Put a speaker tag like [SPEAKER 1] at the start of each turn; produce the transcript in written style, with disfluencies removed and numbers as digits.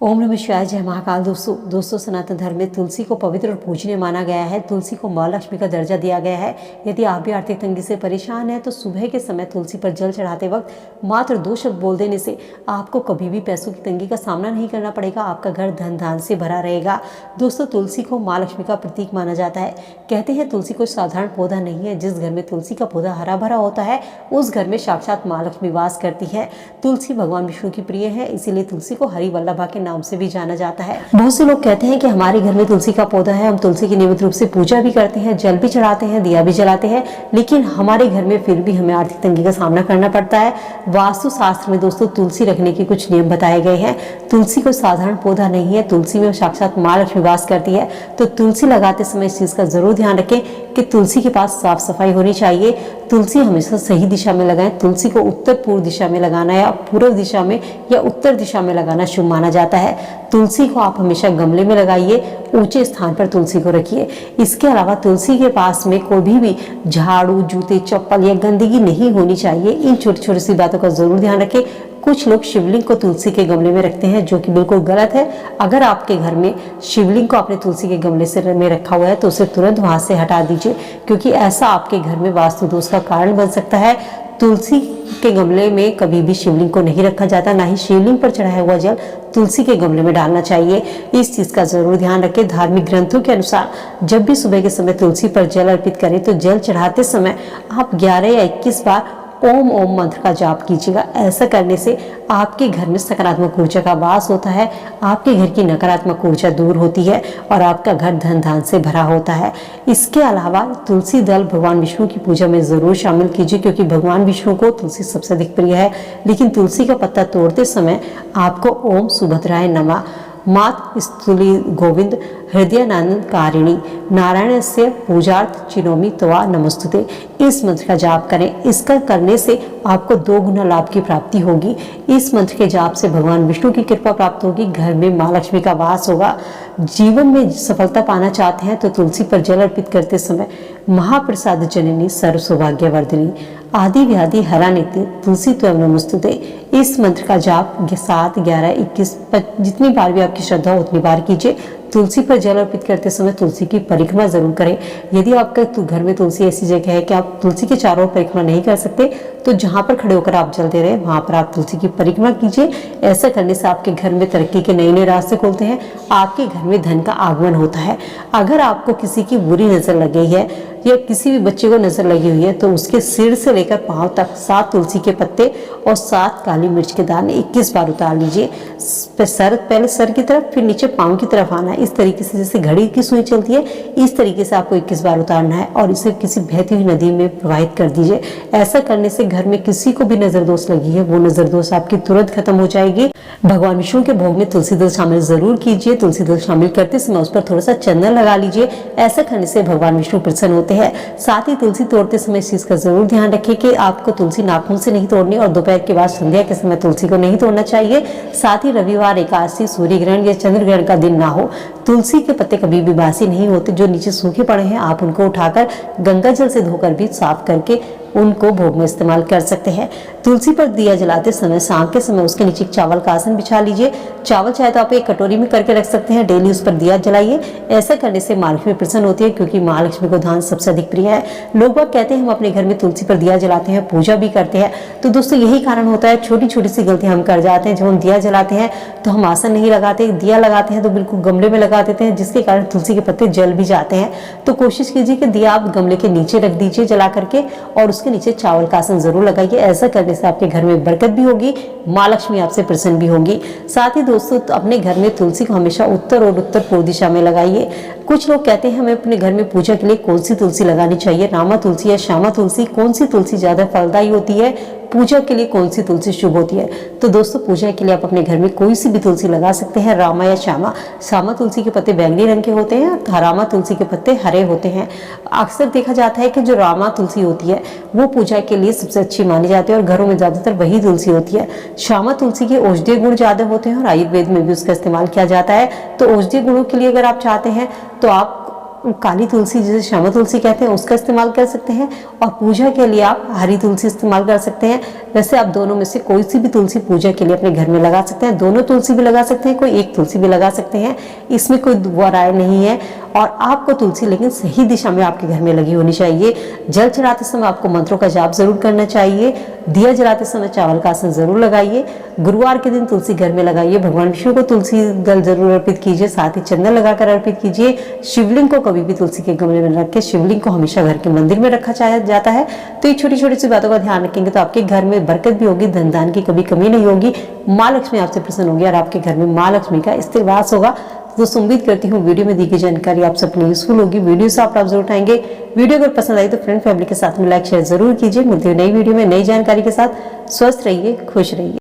[SPEAKER 1] ओम नमः शिवाय। जय महाकाल। दोस्तों सनातन धर्म में तुलसी को पवित्र और पूजनीय माना गया है। तुलसी को माँ लक्ष्मी का दर्जा दिया गया है। यदि आप भी आर्थिक तंगी से परेशान हैं तो सुबह के समय तुलसी पर जल चढ़ाते वक्त मात्र 2 शब्द बोल देने से आपको कभी भी पैसों की तंगी का सामना नहीं करना पड़ेगा। आपका घर धन धान से भरा रहेगा। दोस्तों तुलसी को माँ लक्ष्मी का प्रतीक माना जाता है। कहते हैं तुलसी कोई साधारण पौधा नहीं है। जिस घर में तुलसी का पौधा हरा भरा होता है उस घर में साक्षात माँ लक्ष्मी वास करती है। तुलसी भगवान विष्णु की प्रिय है, इसीलिए तुलसी को हरि वल्लभा के नाम से भी जाना जाता है। बहुत से लोग कहते हैं कि हमारे घर में तुलसी का पौधा है, हम तुलसी की नियमित रूप से पूजा भी करते हैं, जल भी चढ़ाते हैं, दिया भी जलाते हैं, लेकिन हमारे घर में फिर भी हमें आर्थिक तंगी का सामना करना पड़ता है। वास्तु शास्त्र में दोस्तों तुलसी रखने के कुछ नियम बताए गए हैं। तुलसी कोई साधारण पौधा नहीं है, तुलसी में साक्षात माँ लक्ष्मी वास करती है। तो तुलसी लगाते समय इस चीज का जरूर ध्यान रखें कि तुलसी के पास साफ सफाई होनी चाहिए। तुलसी हमेशा सही दिशा में लगाएं। तुलसी को उत्तर पूर्व दिशा में लगाना या पूर्व दिशा में या उत्तर दिशा में लगाना शुभ माना जाता है। तुलसी को आप हमेशा गमले में लगाइए, ऊंचे स्थान पर तुलसी को रखिए। इसके अलावा तुलसी के पास में कोई भी झाड़ू, जूते, चप्पल या गंदगी नहीं होनी चाहिए। इन छोटी छोटी सी बातों का जरूर ध्यान रखें। कुछ लोग शिवलिंग को तुलसी के गमले में रखते हैं, जो कि बिल्कुल गलत है। अगर आपके घर में शिवलिंग को आपने तुलसी के गमले से में रखा हुआ है तो उसे तुरंत वहां से हटा दीजिए, क्योंकि ऐसा आपके घर में वास्तु दोष का कारण बन सकता है। तुलसी के गमले में कभी भी शिवलिंग को नहीं रखा जाता, ना ही शिवलिंग पर चढ़ाया हुआ जल तुलसी के गमले में डालना चाहिए। इस चीज का जरूर ध्यान रखें। धार्मिक ग्रंथों के अनुसार जब भी सुबह के समय तुलसी पर जल अर्पित करें तो जल चढ़ाते समय आप 11 या 21 बार ओम ओम मंत्र का जाप कीजिएगा। ऐसा करने से आपके घर में सकारात्मक ऊर्जा का वास होता है, आपके घर की नकारात्मक ऊर्जा दूर होती है और आपका घर धन धान से भरा होता है। इसके अलावा तुलसी दल भगवान विष्णु की पूजा में जरूर शामिल कीजिए, क्योंकि भगवान विष्णु को तुलसी सबसे अधिक प्रिय है। लेकिन तुलसी का पत्ता तोड़ते समय आपको ओम सुभद्राय नमः, मात स्तुली गोविंद हृदयानंद कारिणी नारायण से पूजार्थ चिनोमी तवा नमस्तुते, इस मंत्र का जाप करें। इसका करने से आपको 2 गुना लाभ की प्राप्ति होगी। इस मंत्र के जाप से भगवान विष्णु की कृपा प्राप्त होगी, घर में माँ लक्ष्मी का वास होगा। जीवन में सफलता पाना चाहते हैं तो तुलसी पर जल अर्पित करते समय महाप्रसाद जननी सर्व सौभाग्यवर्धिनी आदि व्याधि हरा नित्य तुलसी त्वं नमस्तुते, इस मंत्र का जाप 7, 11, 21 जितनी बार भी आपकी श्रद्धा हो उतनी बार कीजिए। तुलसी पर जल अर्पित करते समय तुलसी की परिक्रमा जरूर करें। यदि आपके घर में तुलसी ऐसी जगह है कि आप तुलसी के चारों ओर परिक्रमा नहीं कर सकते तो जहां पर खड़े होकर आप जल दे रहे हैं वहां पर आप तुलसी की परिक्रमा कीजिए। ऐसा करने से आपके घर में तरक्की के नए नए रास्ते खुलते हैं, आपके घर में धन का आगमन होता है। अगर आपको किसी की बुरी नजर लगी है या किसी भी बच्चे को नजर लगी हुई है तो उसके सिर से लेकर पांव तक 7 तुलसी के पत्ते और 7 काली मिर्च के दाने 21 बार उतार लीजिए। पहले सर की तरफ, फिर नीचे पांव की तरफ आना है। इस तरीके से जैसे घड़ी की सुई चलती है इस तरीके से आपको 21 बार उतारना है और इसे किसी बहती हुई नदी में प्रवाहित कर दीजिए। ऐसा करने से घर में किसी को भी नजर दोष लगी है वो नजर दोष आपकी तुरंत खत्म हो जाएगी। भगवान विष्णु के भोग में तुलसी दल शामिल जरूर कीजिए। तुलसी दल शामिल करते समय उस पर थोड़ा सा चंदन लगा लीजिए। ऐसा करने से भगवान विष्णु प्रसन्न होते हैं। साथ ही तुलसी तोड़ते समय इस चीज का जरूर ध्यान रखिए कि आपको तुलसी नाखून से नहीं तोड़नी और दोपहर के बाद संध्या के समय तुलसी को नहीं तोड़ना चाहिए। साथ ही रविवार, एकादशी, सूर्य ग्रहण या चंद्र ग्रहण का दिन ना हो। तुलसी के पत्ते कभी भी बासी नहीं होते। जो नीचे सूखे पड़े हैं आप उनको उठाकर गंगा जल से धोकर भी साफ करके उनको भोग में इस्तेमाल कर सकते हैं। तुलसी पर दिया जलाते समय शाम के समय उसके नीचे चावल का आसन बिछा लीजिए। चावल चाहे तो आप एक कटोरी में करके रख सकते हैं। डेली उस पर दिया जलाइए। ऐसा करने से माँ लक्ष्मी प्रसन्न होती है, क्योंकि माँ लक्ष्मी को दान सबसे अधिक प्रिय है। लोग बाग कहते हैं हम अपने घर में तुलसी पर दिया जलाते हैं, पूजा भी करते हैं। तो दोस्तों यही कारण होता है, छोटी छोटी सी गलतियां हम कर जाते हैं। जब हम दिया जलाते हैं तो हम आसन नहीं लगाते, दिया लगाते हैं तो बिल्कुल गमले में लगा देते हैं, जिसके कारण तुलसी के पत्ते जल भी जाते हैं। तो कोशिश कीजिए कि दिया आप गमले के नीचे रख दीजिए जला करके और उसके नीचे चावल का आसन जरूर लगाइए। ऐसा करने से आपके घर में बरकत भी होगी, माँ लक्ष्मी आपसे प्रसन्न भी होंगी। साथ ही दोस्तों अपने घर में तुलसी को हमेशा उत्तर और उत्तर पूर्व दिशा में लगाइए। कुछ लोग कहते हैं हमें अपने घर में पूजा के लिए कौन सी तुलसी लगानी चाहिए, रामा तुलसी या श्यामा तुलसी, कौन सी तुलसी ज्यादा फलदायी होती है, पूजा के लिए कौन सी तुलसी शुभ होती है। तो दोस्तों पूजा के लिए आप अपने घर में कोई सी भी तुलसी लगा सकते हैं, रामा या श्यामा। श्यामा तुलसी के पत्ते बैंगनी रंग के होते हैं, रामा तुलसी के पत्ते हरे होते हैं। अक्सर देखा जाता है कि जो रामा तुलसी होती है वो पूजा के लिए सबसे अच्छी मानी जाती है और घरों में ज्यादातर वही तुलसी होती है। श्यामा तुलसी के औषधीय गुण ज्यादा होते हैं और आयुर्वेद में भी उसका इस्तेमाल किया जाता है। तो औषधीय गुणों के लिए अगर आप चाहते हैं तो आप काली तुलसी जिसे श्यामा तुलसी कहते हैं उसका इस्तेमाल कर सकते हैं, और पूजा के लिए आप हरी तुलसी इस्तेमाल कर सकते हैं। वैसे आप दोनों में से कोई सी भी तुलसी पूजा के लिए अपने घर में लगा सकते हैं, दोनों तुलसी भी लगा सकते हैं, कोई एक तुलसी भी लगा सकते हैं, इसमें कोई दो राय नहीं है। और आपको तुलसी लेकिन सही दिशा में आपके घर में लगी होनी चाहिए। जल चढ़ाते समय आपको मंत्रों का जाप जरूर करना चाहिए। दिया जलाते समय चावल का आसन जरूर लगाइए। गुरुवार के दिन तुलसी घर में लगाइए। भगवान विष्णु को तुलसी दल जरूर अर्पित कीजिए, साथ ही चंदन लगाकर अर्पित कीजिए। शिवलिंग को कभी भी तुलसी के गमले में रख के, शिवलिंग को हमेशा घर के मंदिर में रखा जाता है। तो ये छोटी छोटी सी बातों का ध्यान रखेंगे तो आपके घर में बरकत भी होगी, धन दान की कभी कमी नहीं होगी, माँ लक्ष्मी आपसे प्रसन्न होगी और आपके घर में माँ लक्ष्मी का स्थिर वास होगा। दोस्तों उम्मीद करती हूँ वीडियो में दी गई जानकारी आप सबके यूजफुल होगी। वीडियो से आप जरूर उठाएंगे। वीडियो अगर पसंद आई तो फ्रेंड फैमिली के साथ में लाइक शेयर जरूर कीजिए। मिलते हुए नई वीडियो में नई जानकारी के साथ। स्वस्थ रहिए, खुश रहिए।